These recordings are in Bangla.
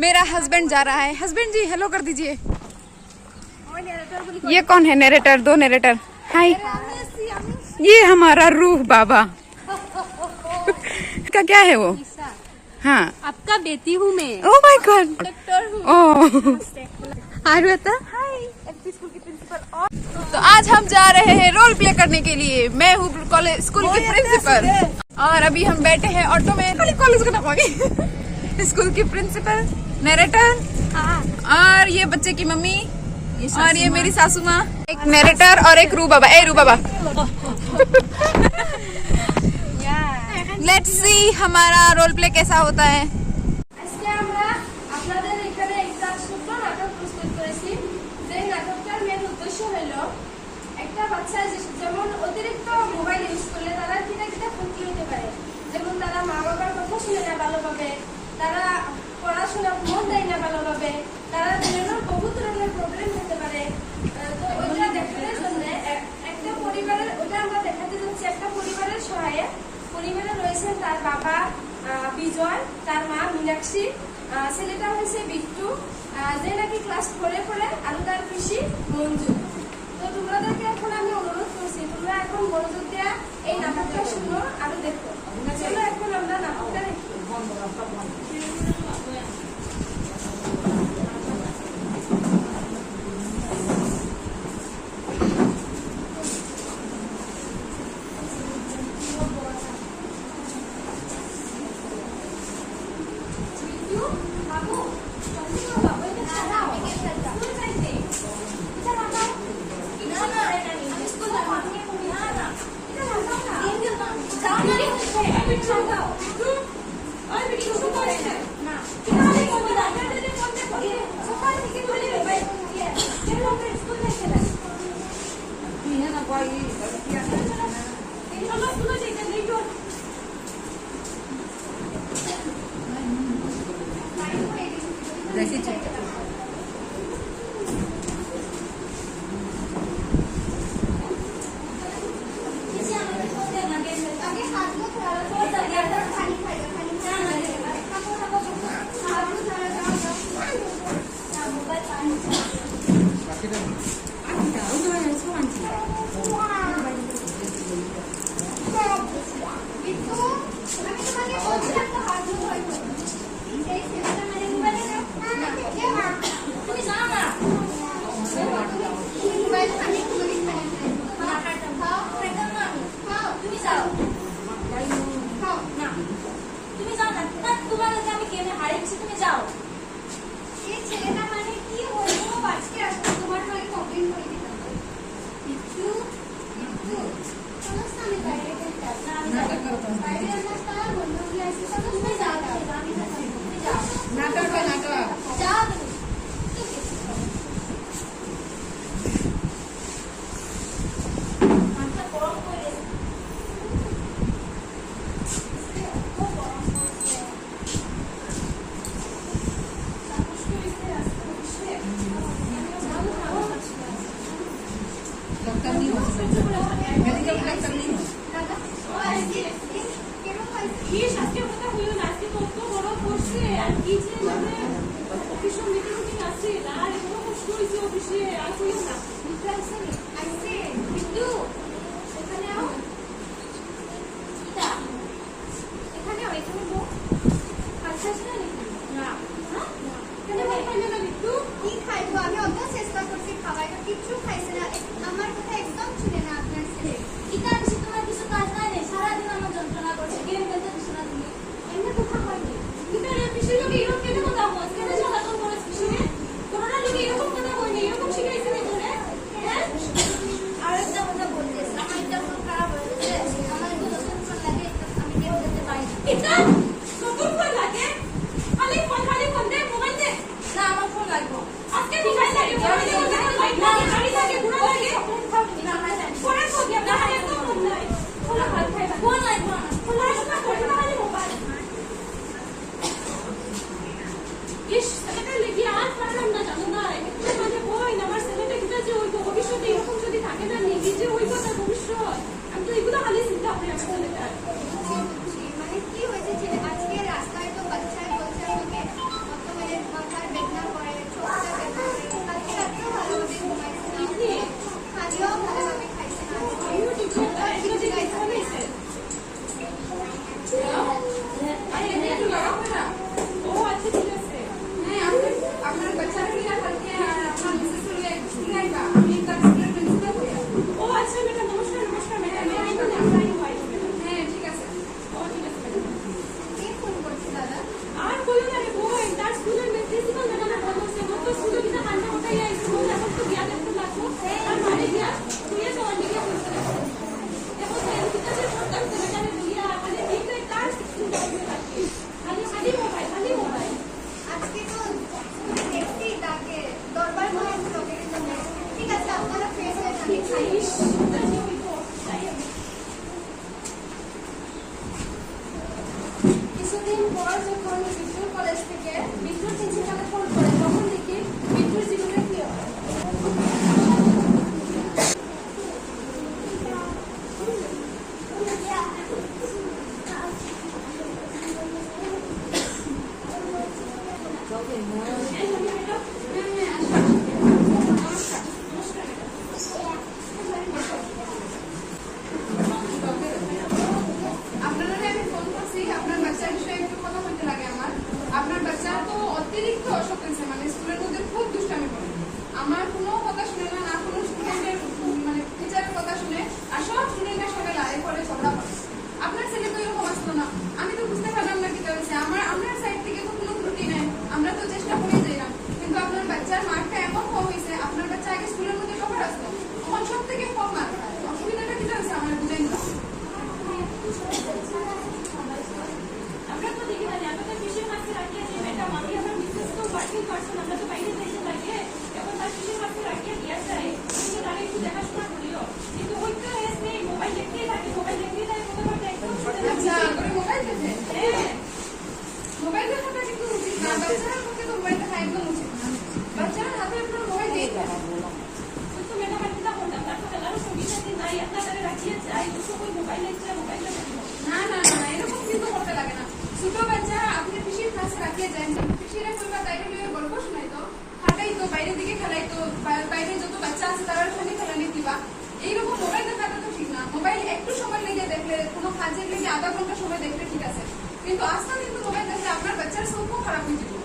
मेरा हस्बैंड जा रहा है। हस्बैंड जी हेलो कर दीजिए। ये कौन है नरेटर? दो नरेटर। हाय, ये हमारा रूह बाबा। का क्या है वो? हाँ, आपका बेटी हूँ मैं। Oh my God. डॉक्टर हूँ। ओह आरुता। तो आज हम जा रहे हैं रोल प्ले करने के लिए। मैं हूँ कॉलेज स्कूल की प्रिंसिपल और अभी हम बैठे हैं ऑटो में। कॉलेज का नाम होगी। स्कूल की प्रिंसिपल, नरेटर और ये बच्चे की मम्मी और ये मेरी सासू माँ। एक नरेटर और एक रू बाबा। ए रू बाबा। लेट्स सी हमारा रोल प्ले कैसा होता है। আজকে আমরা আপনাদের এখানে একটা ছোট্ট নাটক প্রস্তুত করেছি। যে নাটকটার মেন উদ্দেশ্য হলো একটা বাচ্চা যেমন অতিরিক্ত মোবাইল ইউজ করলে তারা কিনা কিনা ক্ষতি হতে পারে। যেমন তারা মা বাবার কথা শুনে না ভালোভাবে, তারা পড়াশোনা মন দেয় না ভালোভাবে, তারা বিভিন্ন বহু ধরনের প্রবলেম হতে পারে। তো ওইটা দেখানোর জন্য একটা পরিবারের ওটা আমরা দেখাতে যাচ্ছি একটা পরিবারের সহায়ে। পরিবারে রয়েছেন তার বাবা বিজয়, তার মা মীনাক্ষী, ছেলেটা হয়েছে বিট্টু যে নাকি ক্লাস 4-এ পড়ে, আর তার পিসি মঞ্জু। তো তোমাদেরকে এখন আমি অনুরোধ করছি তোমরা এখন মনোযোগ দিয়ে এই নাটকটা শুনো আর দেখো। চলো এখন আমরা নাটকটা দেখি। আরেকটা কথা বলতেছি, আমার এটা খুব খারাপ যখন বিদ্যুৎ কলেজ থেকে বিদ্যুৎ প্রিন্সিপালে ফোন করে তখন দেখি বিদ্যুৎ জীবনে কি হয়। আপনারা আমি ফোন করছি আপনার বাচ্চার বিষয়ে একটু কথা বলতে লাগে আমার। আপনার বাচ্চা তো অতিরিক্ত অসুখ হয়েছে, মানে স্কুলের মধ্যে খুব দুষ্টামি করে। আমার কোনো কথা শুনে না, না কোনো স্টুডেন্টের মানে টিচারের কথা শুনে, আর সব স্টুডেন্টের সঙ্গে লড়াই করে ঝগড়া করে। আপনার ছেলে তো এরকম আসতো না, আমি তো বুঝতে পারলাম না কি হয়েছে। আপনার সাইড থেকে তো কোনো ত্রুটি নেই, আমরা তো চেষ্টা করে যাই না, কিন্তু আপনার বাচ্চার মার্কটা এমন কম হয়েছে। আপনার বাচ্চা আগে স্কুলের মধ্যে টপার আসতো, তখন সব থেকে কম মার্ক। অসুবিধাটা কি হয়েছে আমার বুঝাই না। আমরা তো দেখি না আপনাদের কিসের মাঝে রাখিয়ে যে ম্যাডাম আমি আমার বিজনেস তো ওয়ার্কিং পারসন, আমরা তো বাইরে যাইতে লাগে, এখন তার কিসের মাঝে রাখিয়ে দিয়া যায়, কিন্তু তারা একটু দেখাশোনা করিও। কিন্তু ওই তো এস নেই, মোবাইল দেখতেই থাকে, মোবাইল দেখতেই থাকে, কোনো কথা একদম শুনে না। আচ্ছা, করে মোবাইল দেখে? হ্যাঁ, মোবাইল দেখাটা কিন্তু উচিত না, বাচ্চারা পক্ষে তো মোবাইল দেখা একদম উচিত না। বাচ্চারা হাতে আপনার মোবাইল দিয়ে দেয়। ওই তো ম্যাডাম আমি তা বললাম, তারপর এলারও সুবিধা দিন নাই, আপনারা রাখিয়ে যায়, দুশো ওই মোবাইল দেখছে, মোবাইল দেখো। না না না, এরকম কিন্তু করতে লাগে না। ছোট বাচ্চা আপনি পিসির কাছে রাখিয়ে যান, পিসিরা করবা তাইলে নিয়ে গল্প শোনাই তো, হাঁটাই তো, বাইরের দিকে খেলাই তো, বাইরে যত বাচ্চা আছে তারা সঙ্গে খেলানি দিবা। এইরকম মোবাইল দেখাটা তো ঠিক না। মোবাইল একটু সময় লেগে দেখলে, কোনো কাজের লেগে আধা ঘন্টা সময় দেখলে ঠিক আছে, কিন্তু আজকাল কিন্তু মোবাইল দেখলে আপনার বাচ্চার চোখও খারাপ হয়ে যাবে,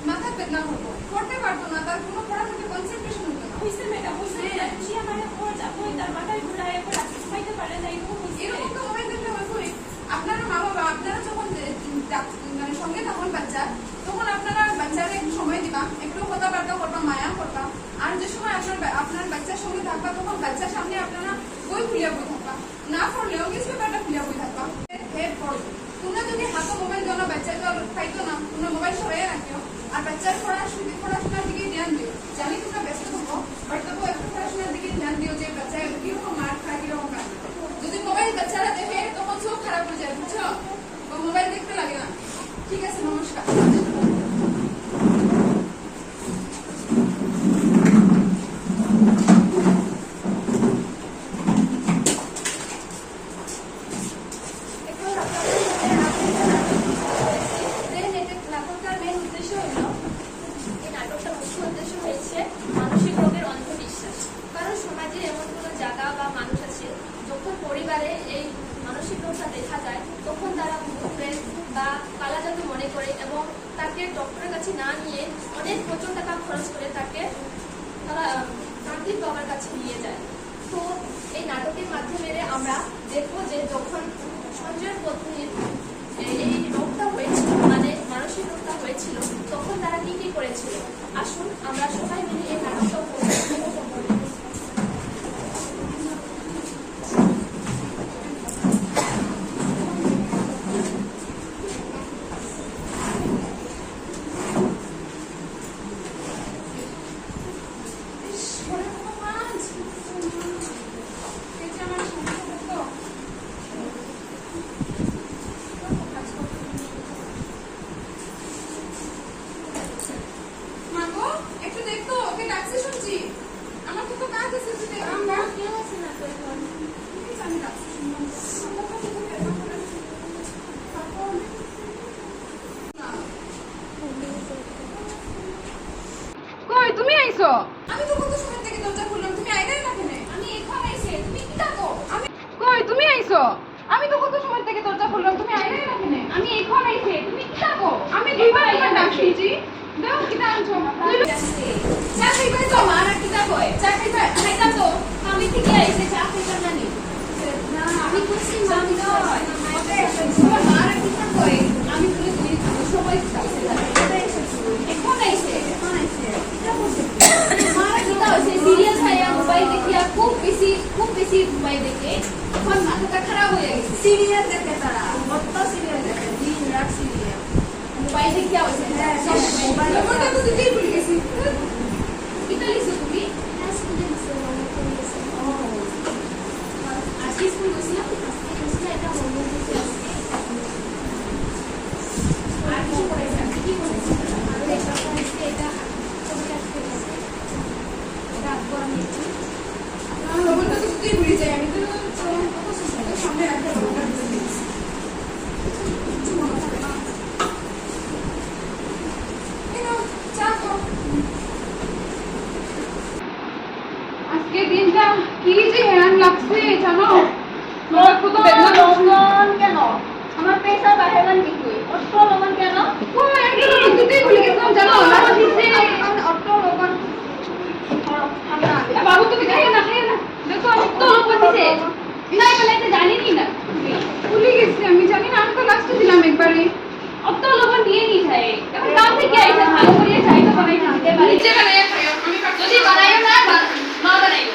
মাথা বেদনা করবো, পড়তে পারতো না, তার কোনো পড়ার মধ্যে কনসেন্ট্রেশন হতো না। হইছে ম্যাডাম, হইছে সে আমার পর যাবো, তার মাথায় ঘুরায় পর রাত্রে ঘুমাইতে পারে না, এরকম হইছে। এরকম তো মোবাইল দেখলে হয়তোই আপনারা মা বাবা, আপনারা যখন মানে সঙ্গে থাকুন বাচ্চা, তখন আপনারা বাচ্চারা একটু সময় দিবা, একটু কথাবার্তা করবা, মায়া করবা। আর যে সময় আপনার বাচ্চার সঙ্গে থাকবা, তখন বাচ্চার সামনে আপনারা বই খুলিয়া বই থাকবা, না পড়লেও নিউজ পেপারটা খুলিয়া বই থাকবা। হেড পড়ো, তোমরা যদি হাতে মোবাইল দাও না, বাচ্চা তো খাইতো না, তোমরা মোবাইল সরাই রাখিও, আর বাচ্চার পড়াশোনার দিকে ধ্যান দিও। জানি তোমরা ব্যস্ত থাকো, বাট তবু একটু পড়াশোনার দিকে ধ্যান দিও, যে বাচ্চা কিরকম মার্ক খায়, কিরকম কাজ। যদি মোবাইল বাচ্চারা দেখে তখন চোখ খারাপ হয়ে যায়, বুঝছো? মোবাইল দেখতে লাগে না। ঠিক আছে, নমস্কার। নাটকটার মেন উদ্দেশ্য হলো, এই নাটকটার মুখ্য উদ্দেশ্য হয়েছে মানসিক রোগের অন্ধবিশ্বাস। কারণ সমাজে এমন কোনো জায়গা বা মানুষ আছে, যখন পরিবারে এই মানসিক রোগটা দেখা যায়, তখন তারা ভুল বা কালা জাদু মনে করে এবং তাকে ডক্টরের কাছে না নিয়ে অনেক প্রচুর টাকা খরচ করে তাকে তারা তান্ত্রিক বাবার কাছে নিয়ে যায়। তো এই নাটকের মাধ্যমে আমরা দেখবো যে যখন সঞ্জয়ের পত্নীর এই রোগটা হয়েছিল, মানে মানসিক রোগটা হয়েছিল, তখন তারা কি কি করেছিল। আসুন আমরা সবাই মিলে এই নাটকটা উপভোগ করি। তুমি আইছো? আমি তো কত সময় থেকে দরজা খুললাম, তুমি আইলে না কেন? আমি এখন আইছি, তুমি কি থাকো? তুমি আইছো? আমি তো কত সময় থেকে দরজা খুললাম, তুমি আইলে না কেন? আমি এখন আইছি, তুমি কি থাকো? আমি দুইবার তোমার ডাকছি, দাও কিটা আনছো? চা খাইবে তো? আর কি থাকো? চা খাইবে? খাইতা তো আমি থেকে আইছি, চা খাইতা না নি? না আমি খুশি মামি নয়, তোমার মা আর কি থাকো? আমি বলে দুই সবাই খাইছে, এখন আইছে, এখন আইছে। এটা বলছে মারা কি দাও, সে সিরিয়াস হয়ে মোবাইল দেখিয়া খুব বেশি মোবাইল দেখে এখন মাথাটা খারাপ হয়ে গেছে। সিরিয়াল দেখে তারা, কত সিরিয়াল দেখে, দিন রাত সিরিয়াল মোবাইল দেখিয়া হয়েছে। মোবাইল তোমারটা তো দিতেই ভুলে গেছি। কিতা লিখছো তুমি? আজকে স্কুল গেছিলাম, এটা হোমওয়ার্ক দিতে আসছে। আর নিজে বানাইয়া খাইও যদি বানাইও না মা বানাইও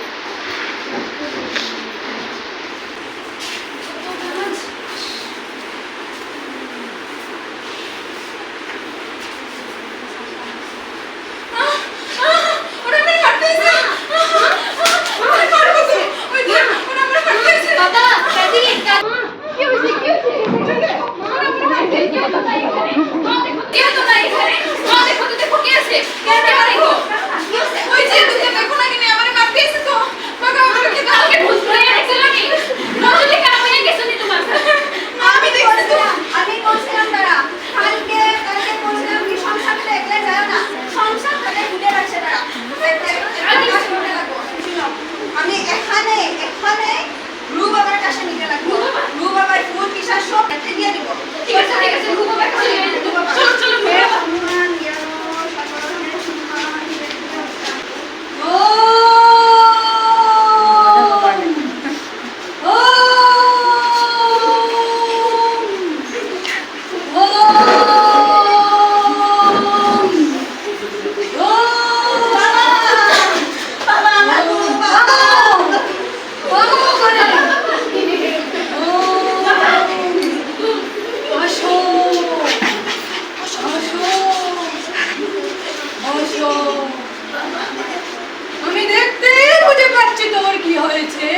আমি দেখতে বুঝে পাচ্ছি তোর কি হয়েছে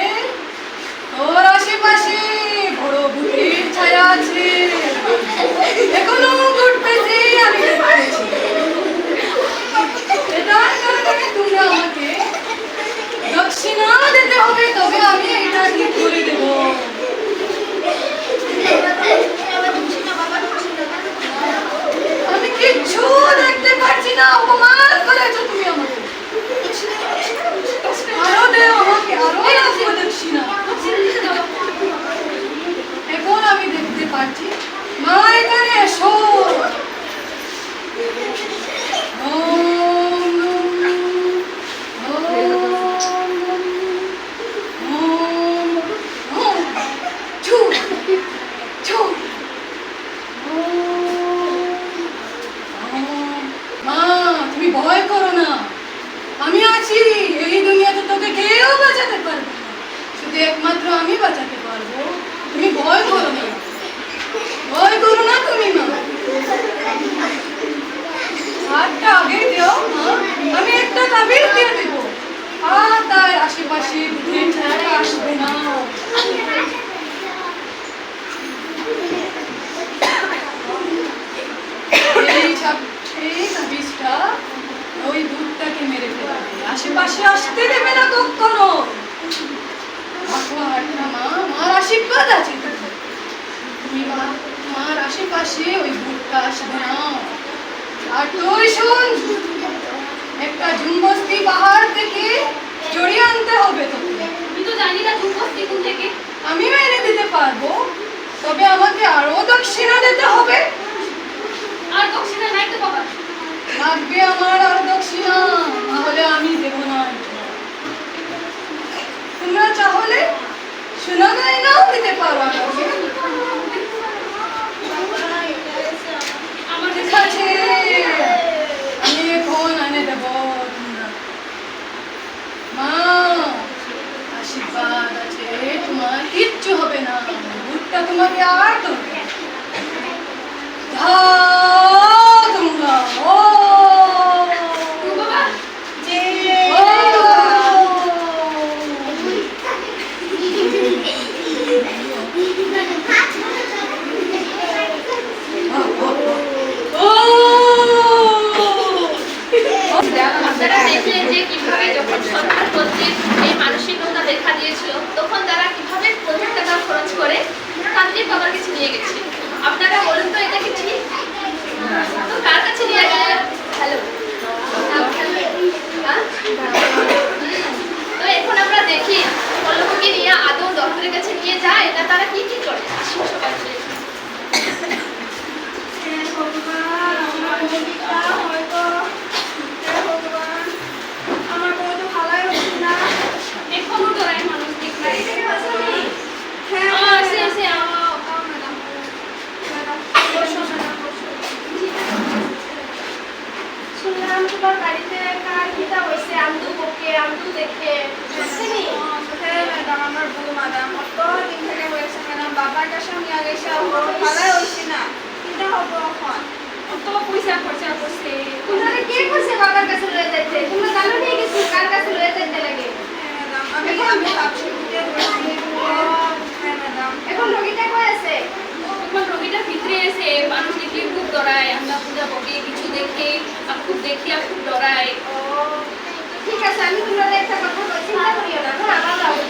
তোর আশেপাশে বড় ভূতের ছায়া আছে এখনো ঘুরতেছে আমি দেখতেছি এটার কারণে তোমরা আমাকে দক্ষিণা দিতে হবে তবে আমি এটা ঠিক করে দেবো আমি কিচ্ছু দেখতে পাচ্ছি না অপমান করেছো তুমি আমাকে আরো দেও আমাকে আরো লাগবে দক্ষিণা এখন আমি দেখতে পাচ্ছি মা এখানে এসো ভয় করো না আমি আছি এই দুনিয়াতে তোকে কেউ বাঁচাতে পারবে না শুধু একমাত্র আমি বাঁচাতে পারবো তুমি ভয় করো না তুমি মা হাতটা আগে দিও মা আমি একটা তাবিজ দিয়ে দেবো আর তার আশেপাশে ভূতের ছায়াটা আসবে না এই তাবিজটা ওই ভূতটাকে মেরে ফেলবে আশেপাশে আসতে দেবে না কখনো মার আশীর্বাদ আছে তুমি মার আশেপাশে ওই ভূতটা আসবে না আর তুই শোন একটা ঝুমবস্তি পাহাড় থেকে জড়িয়ে আনতে হবে তোকে আমি তো জানি না ঝুমবস্তি কোন থেকে আমিও এনে দিতে পারবো তবে আমাকে আরো দক্ষিণা দিতে হবে আর দক্ষিণা নাই তো বাবা লাগবে আমার আর দক্ষিণা তাহলে আমি দেব না তোমরা চাহলে শোনা যায় নাও দিতে পারো আমার ঠিক আছে আমি এখন এনে দেব মা আশীর্বাদ আছে তোমার কিচ্ছু হবে না ভূতটা তোমাকে আর ধরবে তোমরা বাবা আপনারা দেখলেন যে কিভাবে যখন সরকার কর্তৃক এই মানসিক রোগটা দেখা দিয়েছিল তখন তারা কিভাবে 50 টাকা খরচ করে তান্ত্রিক বাবার কাছে নিয়ে গেছে আপনারা বলুন তো এটা কি ঠিক তো কার কাছে নিয়ে গেলে হ্যালো তো এখন আমরা দেখি পল্লবকে নিয়ে আদৌ ডক্টরের কাছে নিয়ে যায় না তারা কি কি করে আসুন সবাই এখনো ডরায় মানুষ দেখলে শুনলাম তোমার দেখে বুঝছেনি হ্যাঁ ম্যাডাম আমার ভুল ম্যাডাম কত দিন থেকে হয়েছে ম্যাডাম বাবার কাছে আমি আগে এসে ভালোই হয়েছি না কিন্তু হবো এখন কত পয়সা খরচা করছে তোমরা কে কইছে বাবার কাছে লয়ে যাইতে তোমরা জানো নি কিছু কার কাছে লয়ে যাইতে লাগে হ্যাঁ ম্যাডাম আমি ভাবছি যে হ্যাঁ ম্যাডাম এখন রোগীটা কই আছে তখন রোগীটার ভিতরে এসে মানুষ দেখলে খুব ডরায় আমরা পূজা করি কিছু দেখে আর খুব দেখি আর খুব ডরায় ও ঠিক আছে আমি তোমাদের একটা কথা বলছি চিন্তা করিও না হ্যাঁ ভালো হবে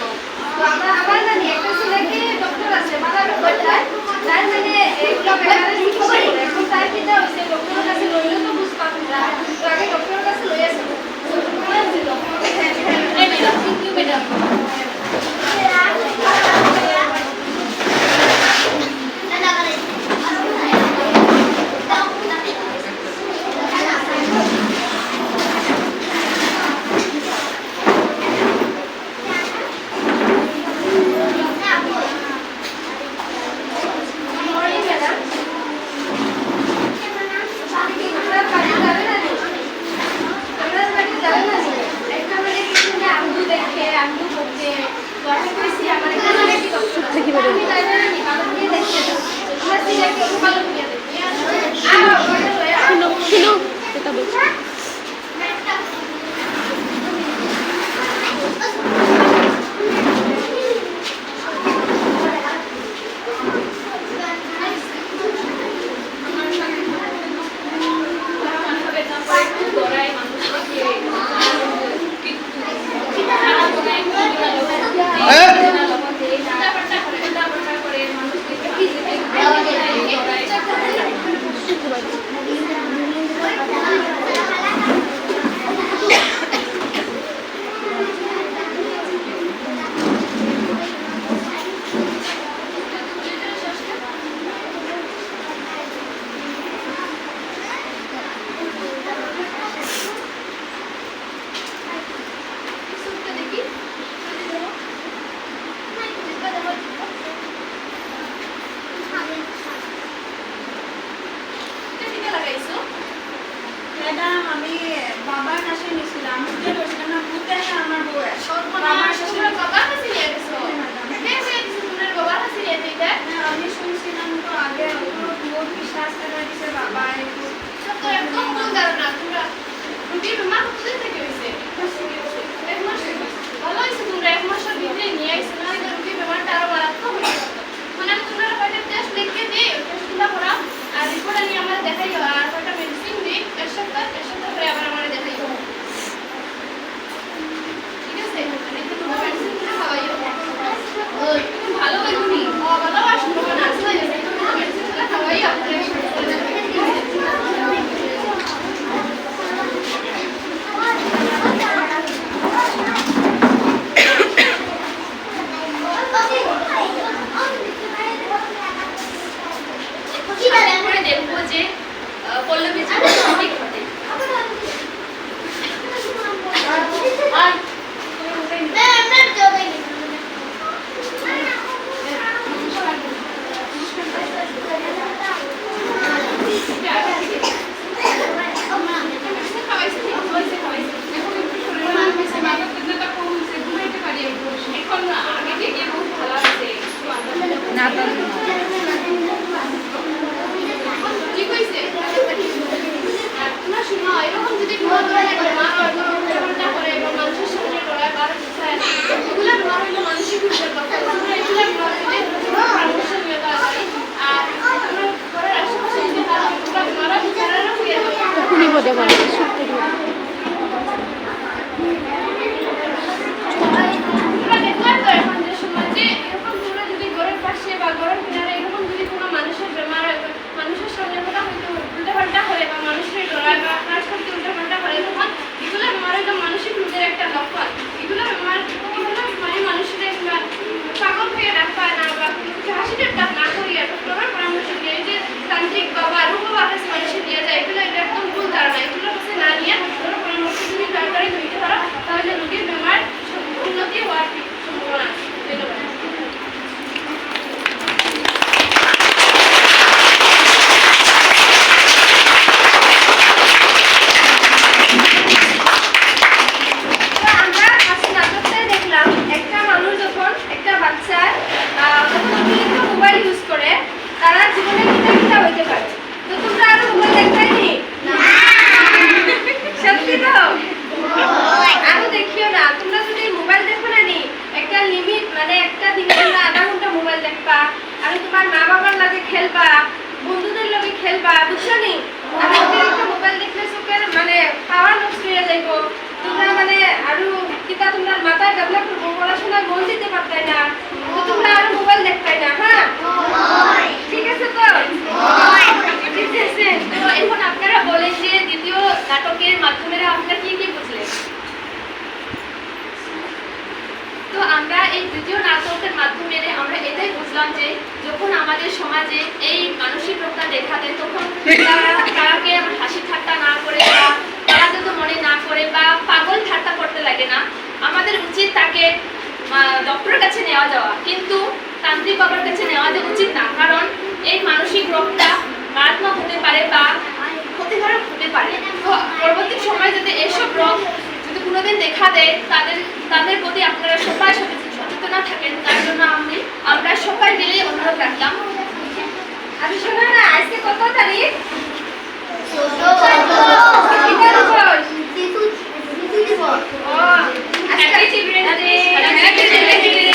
তো আমার জানি একটা ছেলেকে ডক্টর আছে ভালো ডক্টর তার মানে এগুলো ব্যাপারে শিখতে পারে এখন তার কিটা হইছে ডক্টরের কাছে লইলে তো বুঝতাম না তো আগে ডক্টরের কাছে লই আসো এই madam thank you madam morning madam আপনার বাড়ি যাবে না নি আপনার বাড়ি যাবে না নি একটা মানে কিছু না আঙ্গু দেখে আঙ্গু করতে দরকার কইছি আমার একটা মানে কি ডক্টর আছে আমি যাবে না নি ভালো করে দেখতে দাও আমরা সিলেক্ট করব ভালো করে দেখি আর ওখানে লয়ে শুনো এটা বলছি সুখটা দেখি টিকা লাগাইছো ম্যাডাম আমি বাবার কাছে নিয়েছিলাম বুঝতে পারছিলাম না বুঝতে আমার বউ বাবার শ্বশুরের বাবার কাছে নিয়ে গেছো কে হয়ে গেছে তোমার বাবার কাছে নিয়ে যেতে আমি শুনছিলাম তো আগে বহুত বিশ্বাস করে দিছে বাবা তো একদম ভুল ধারণা তোমরা রুগীর মা কোথা থেকে হয়েছে এক মাস ভালো হয়েছে তোমরা এক মাসের ভিতরে নিয়ে আইছো না এটা রুগীর ব্যাপারটা আরো মারাত্মক হয়ে যেত মানে আমি তোমরা কয়টা টেস্ট লিখে দিই টেস্টগুলো করা আর রিপোর্ট নিয়ে আমরা দেখাইও আর কয়টা মেডিসিন দিই এক সপ্তাহ পরে আবার আমরা দেখাইও ঠিক আছে মানে তোমরা মেডিসিনগুলো খাওয়াইও ভালো হইবনি ভালো আসবে না আসলে তোমরা মেডিসিনগুলো খাওয়াইও তারপরে দেখবো যে পল্লবী জীবন সঠিক ঘটে আর এখন আগে থেকে বহুত ভালো আছে না তো ঠিক হইছে আর তোমরা শুনো এরকম যদি কোনো ধরনের মা করে বা মানুষের সাথে যাইবা বুঝছো নি আর অতিরিক্ত মোবাইল দেখলে চোখের মানে পাওয়ার নষ্ট হয়ে যাইব তোমরা মানে আরো কিতা তোমরা মাথায় ডেভেলপ করবো পড়াশোনায় মন দিতে পারতাই না তো তোমরা আরো মোবাইল দেখতাই না হ্যাঁ ঠিক আছে তো ঠিক আছে তো এখন আপনারা বলেন যে দ্বিতীয় নাটকের মাধ্যমে আপনারা কি কি বুঝলেন? তো আমরা এই দ্বিতীয় নাটকের মাধ্যমে আমরা এটাই বুঝলাম যে যখন আমাদের সমাজে এই মানসিক রোগটা দেখা দেয় তখন তারাকে হাসি ঠাট্টা না করে বা তারা যত মনে না করে বা পাগল ঠাট্টা করতে লাগে না, আমাদের উচিত তাকে ডক্টরের কাছে নেওয়া যাওয়া, কিন্তু তান্ত্রিক বাবার কাছে নেওয়া যে উচিত না, কারণ এই মানসিক রোগটা মারাত্মক হতে পারে বা ক্ষতিকারক হতে পারে। তো পরবর্তী সময় যাতে এসব রোগ যদি কোনোদিন দেখা দেয় তাদের প্রতি আপনারা সবাই সচেতন থাকেন, তার জন্য আমরা সবাই মিলে অনুরোধ রাখলাম। আমি শোনো না আজকে কত তারিখ ও Happy Children's Day!